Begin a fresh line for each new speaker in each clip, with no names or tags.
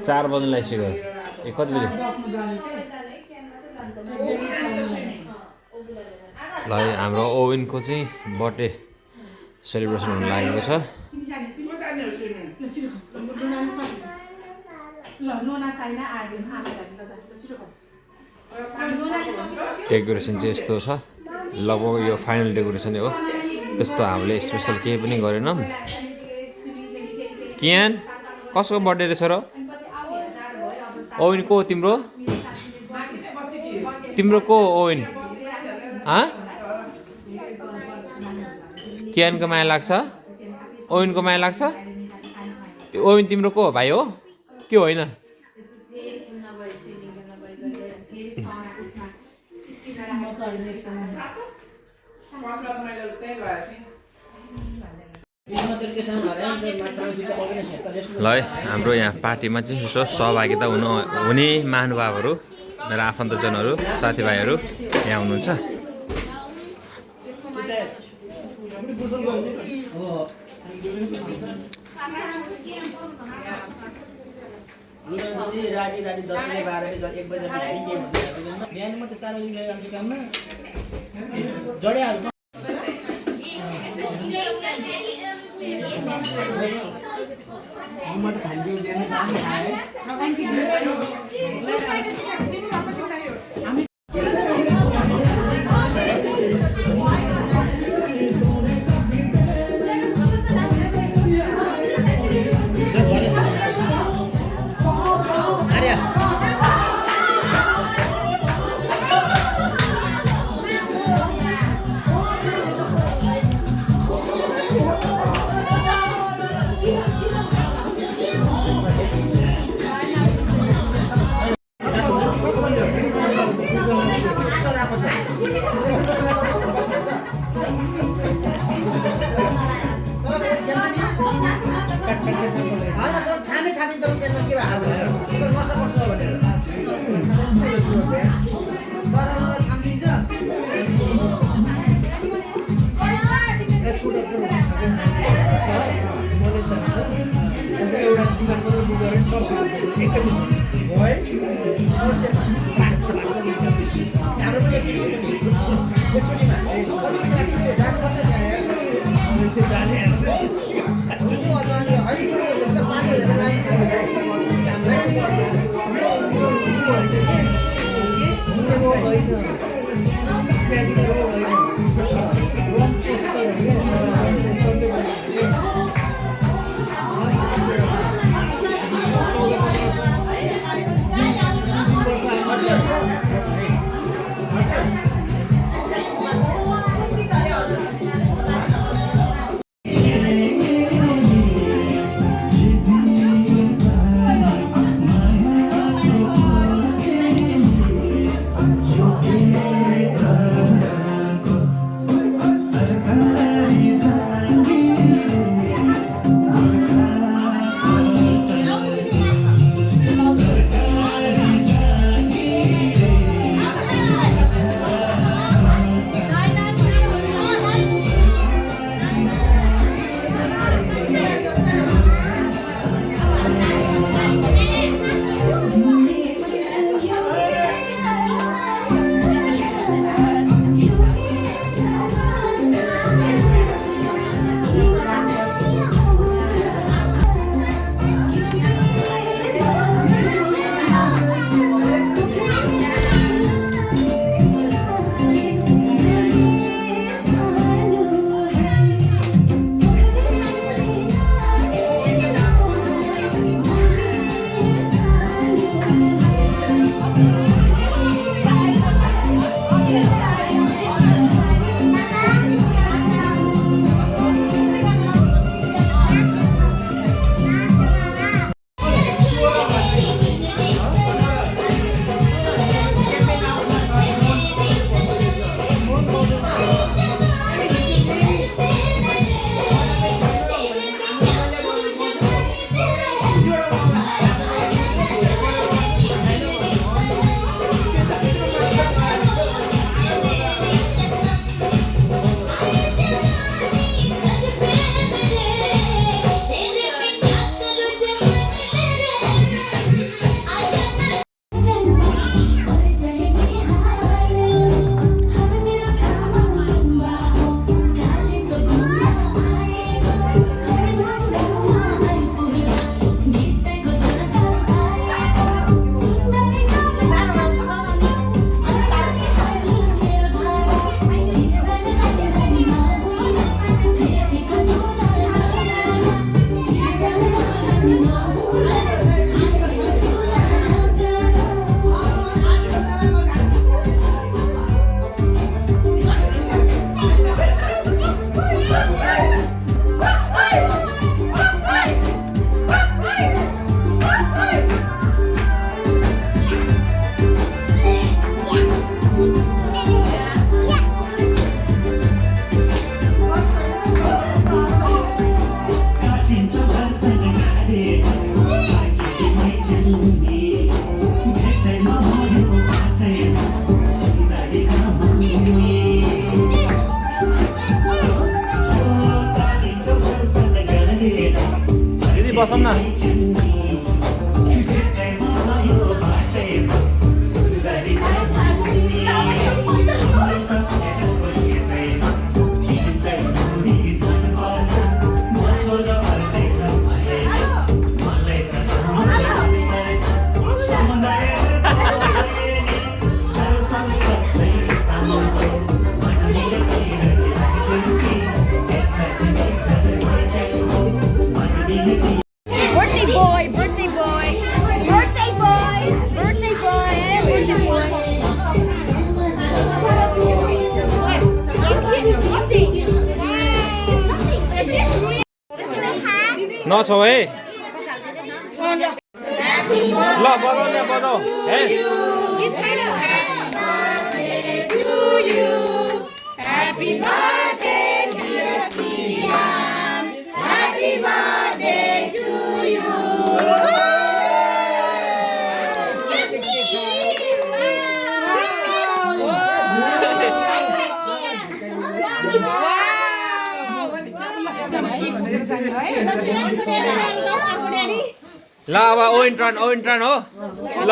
चार बज्न लागिसक्यो ए कति बजे ल हाम्रो ओवेनको चाहिँ बर्थडे सेलिब्रेसन हुन लागेको छ डेकोरेसन चाहिँ यस्तो छ लगभग यो फाइनल डेकोरेसन हो त्यस्तो हामीले स्पेसल केही पनि गरेनौँ कियान कसको बर्थडे रहेछ र ओवेन को तिम्रो तिम्रो को ओवेन कियानको माया लाग्छ ओवेनको माया लाग्छ त्यो ओवेन तिम्रो को भाइ हो के होइन ल है हाम्रो यहाँ पार्टीमा चाहिँ यसो सहभागिता हुने महानुभावहरू मेरो आफन्तजनहरू साथीभाइहरू यहाँ हुनुहुन्छ
Okay.
बसौँ न नछौ है ल बजाऊ न बजाऊ है
Happy birthday dear Priyan, happy birthday to you.
ल अब ओइन टर्न हो ल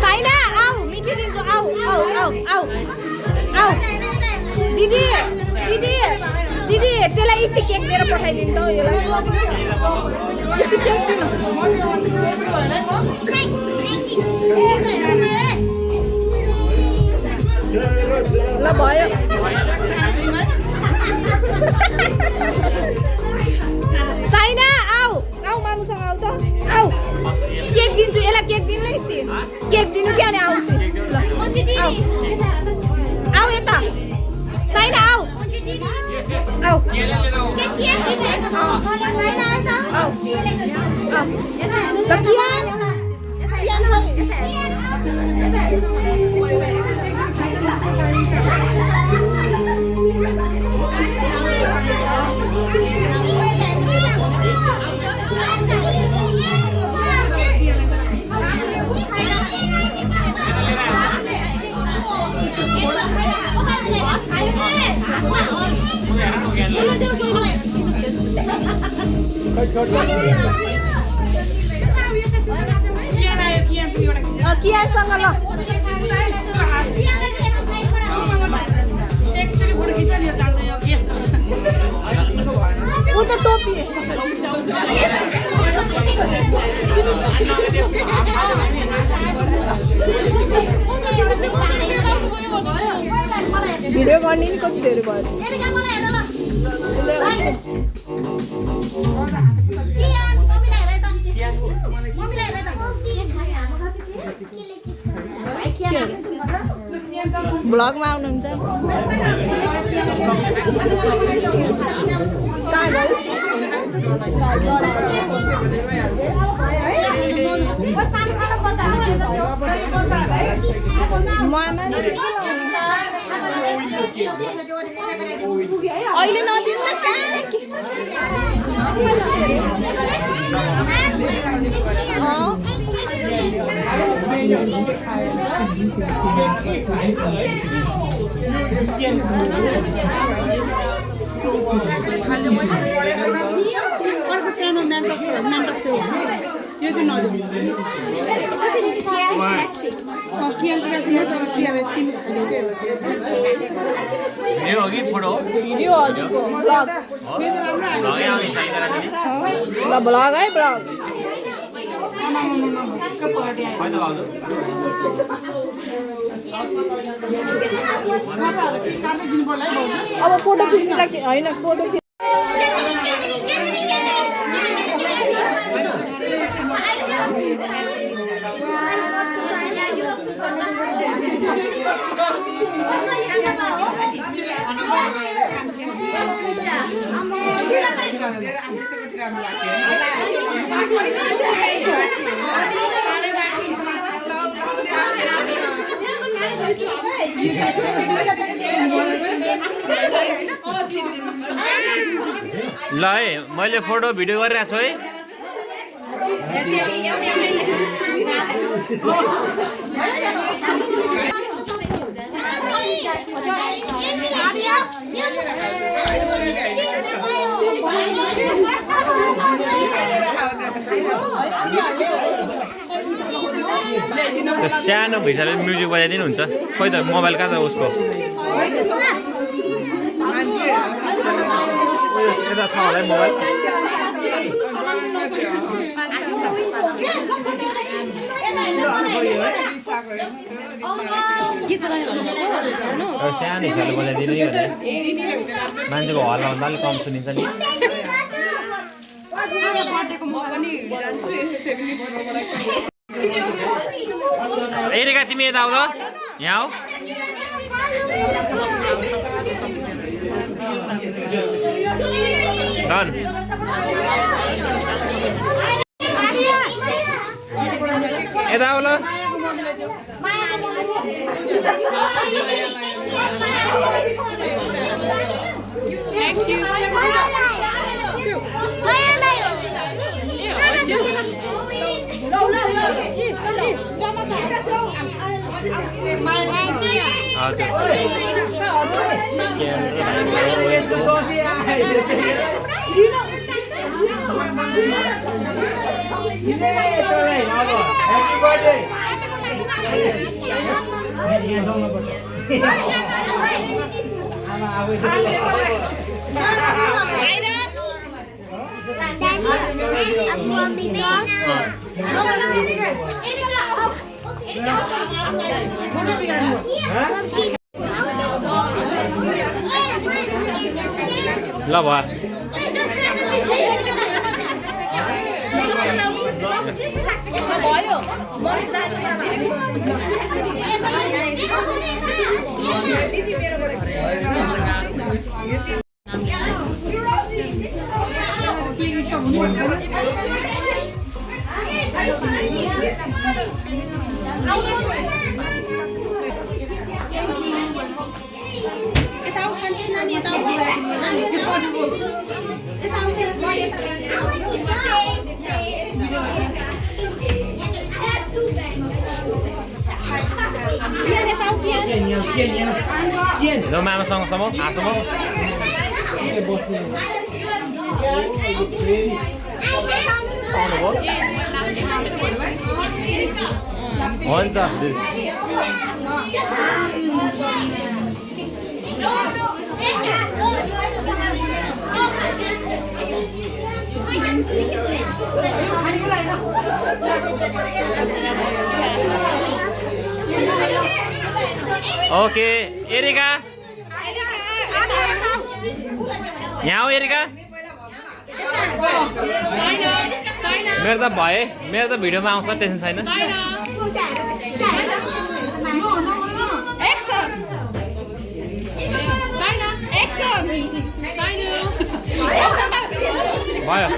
Saina, आऊ मिठी दिन्छु आऊ आऊ आऊ आऊ आऊ दिदी दिदी दिदी त्यसलाई यति केक दिएर पठाइदिनु त यसलाई यति केक दिनु ल भयो साइना आऊ आऊ मामुसँग आऊ त आऊ केक दिन्छु यसलाई केक दिनु है यति केक दिनु क्या नि आउँछु ल आऊ आऊ यता साइना आऊ आऊ कियासँग ल ऊ त टोपी भिडियो गर्ने नि कति धेरै भयो भ्लगमा आउनुहुन्छ अहिले नदिनु
अर्को सानो मेन्टस त्यो यो चाहिँ नदिनु
यो हो कि फोटो हो
भिडियो हजुरको भ्लग ल भ्लग है भ्लग अब फोटो खिच्दा होइन फोटो
ल है मैले फोटो भिडियो गरिरहेको छु है सानो भैँचाले म्युजिक बजाइदिनु हुन्छ खोइ त मोबाइल कहाँ त उसको यता छ होला है मोबाइल सानो हिसाबले बजाइदिनु मान्छेको हल्ला भन्दा अलिक कम सुनिन्छ नि एरिका तिमी यता आऊ ल यहाँ आऊ डन यता आऊ ल ल भयो ल मामासँग सम्म आसम्म हुन्छ ओके एरिका यहाँ हो एरिका मेरो त भए मेरो त भिडियोमा आउँछ टेन्सन छैन
एक्सन
भयो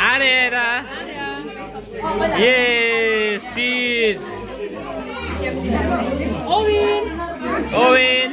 Arera. Yes, cheese. Owen.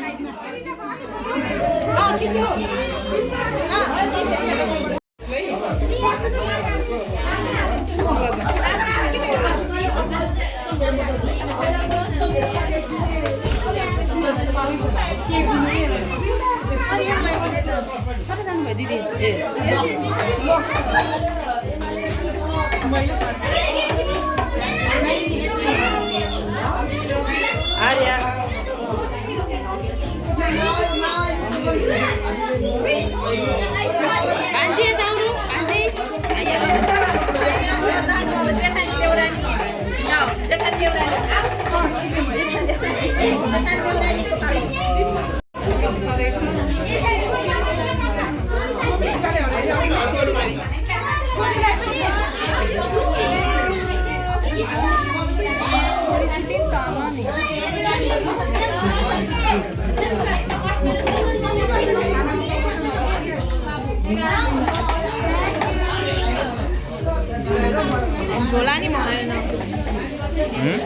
झोला नि भएन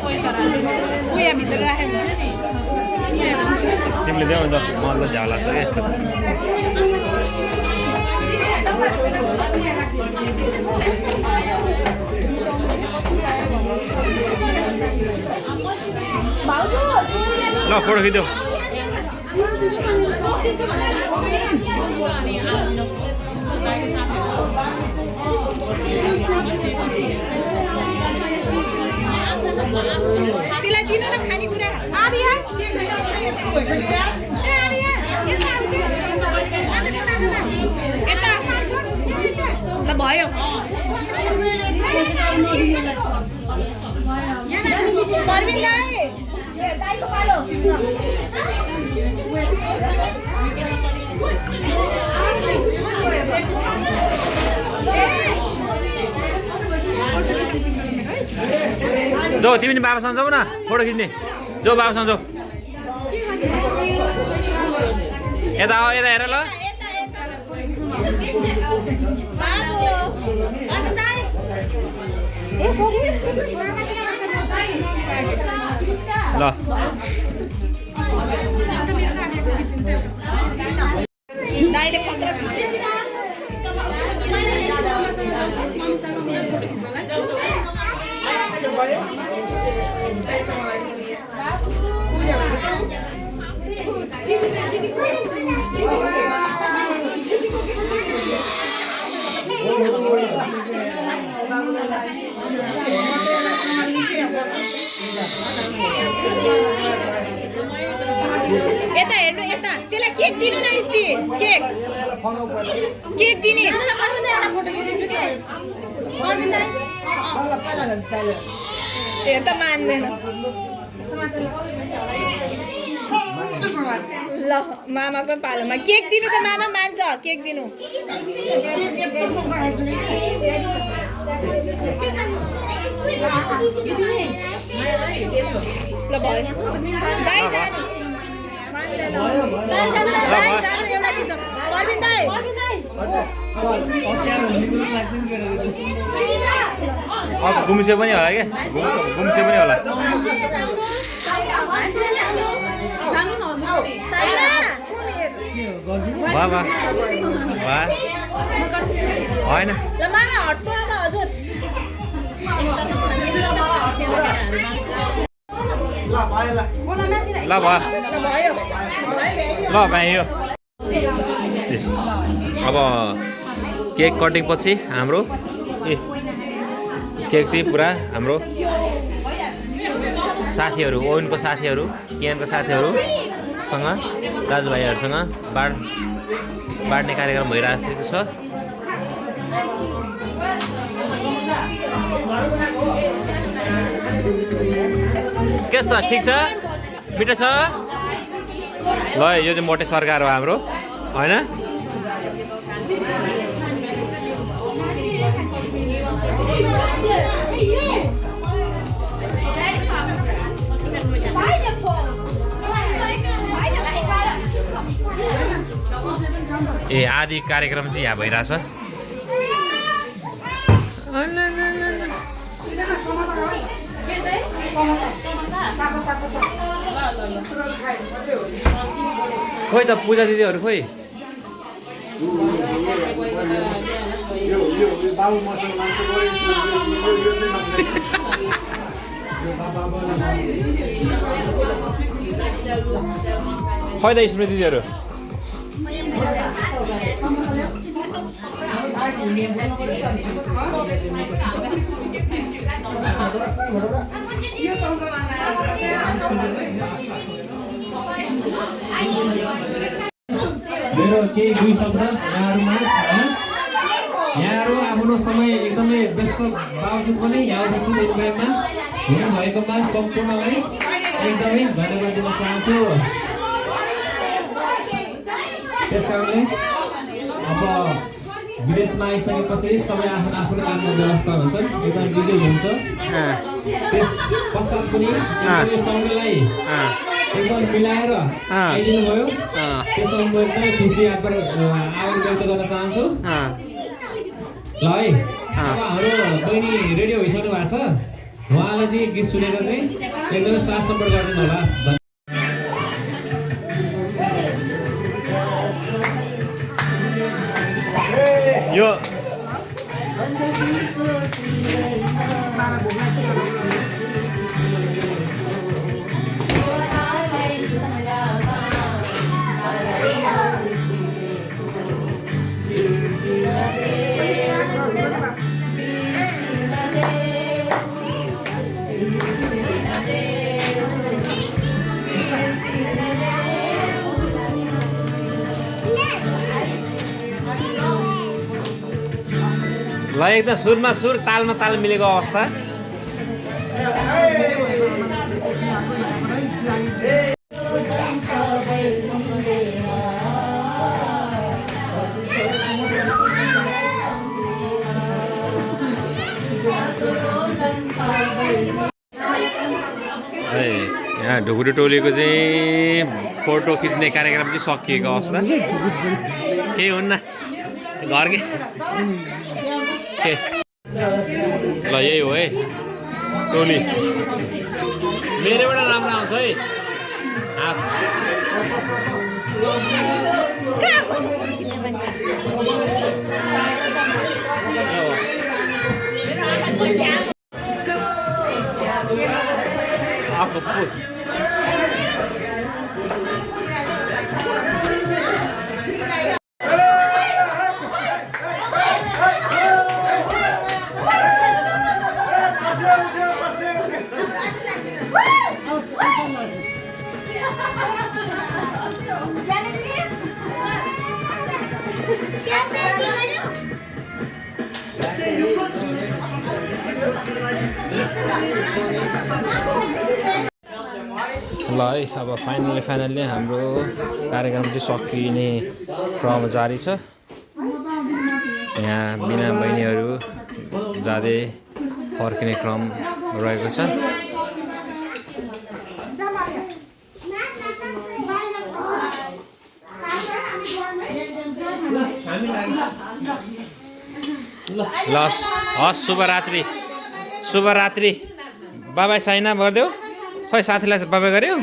पैसा राख्नु उयो भित्र राखेँ
तिमीले देऊ त मलाई झ्याउ लाग्छ यस्तो ल फोटो खिच्देऊ
तिलाई दिनु न खानेकुरा यता ल भयो परबिन दाइको पालो
जो तिमी बाबासँग जाऊ न फोटो खिच्ने जो बाबासँग जाऊ यता आओ यता हेर ल ल
दाइले यता हेर्नु यता त्यसलाई केक दिनु न यति केक केक दिने हेर त मान्दैन ल मामाको पालोमा केक दिनु त मामा मान्छ केक दिनु ल भयो दाइ जानु दाइ जानु एउटा दिन्छ परबिन दाइ
अब गुम्से पनि होला के गुम्से पनि होला वाह वाह वाह होइन
ल मामा हट्नु अब हजुर
ल भयो ल पाइयो अब केक कटिङ पछि हाम्रो केक चाहिँ पुरा हाम्रो साथीहरू ओवेनको साथीहरू कियानको साथीहरूसँग दाजुभाइहरूसँग बाँड्ने कार्यक्रम भइरहेको छ कस्तो ठिक छ मिठो छ ल यो चाहिँ मोटे सरकार हो हाम्रो होइन ए आदि कार्यक्रम चाहिँ यहाँ भइरहेछ खोइ त पूजा दिदीहरू खोइ खोइ त स्मृति दिदीहरू
मेरो केही दुई शब्द यहाँहरूमा यहाँहरू आफ्नो समय एकदमै व्यस्त बावजुद पनि यहाँ उपस्थित हुनुभएमा हुनुभएकोमा सम्पूर्णलाई एकदमै धन्यवाद दिन चाहन्छु त्यस कारणले अब विदेशमा आइसकेपछि सबै आफ्नो आफ्नो काममा व्यवस्था हुन्छ एकदम बिजी हुन्छ त्यस पश्चात पनि यो समयलाई एकदम मिलाएर आइदिनु भयो त्यसमा म एकदमै खुसी आभार व्यक्त गर्न चाहन्छु ल है अब हाम्रो बहिनी रेडियो भइसक्नु भएको छ उहाँलाई चाहिँ गीत सुनेर चाहिँ एकदमै साथ सम्पर्क गरिदिनु होला
यो ल एकदम सुरमा सुर तालमा ताल मिलेको अवस्था यहाँ ढुकुरी टोलीको चाहिँ फोटो खिच्ने कार्यक्रम चाहिँ सकिएको अवस्था केही हुन्न घरकै ल यही हो है टोली मेरोबाट राम्रो आउँछ है आफ्नो ल है अब फाइनल्ली हाम्रो कार्यक्रम चाहिँ सकिने क्रम जारी छ यहाँ बिना बहिनीहरू जाँदै फर्किने क्रम रहेको छ ल हस् शुभरात्रि बाबाई साइना गरिदेऊ खोइ साथीलाई बाबाई गऱ्यौ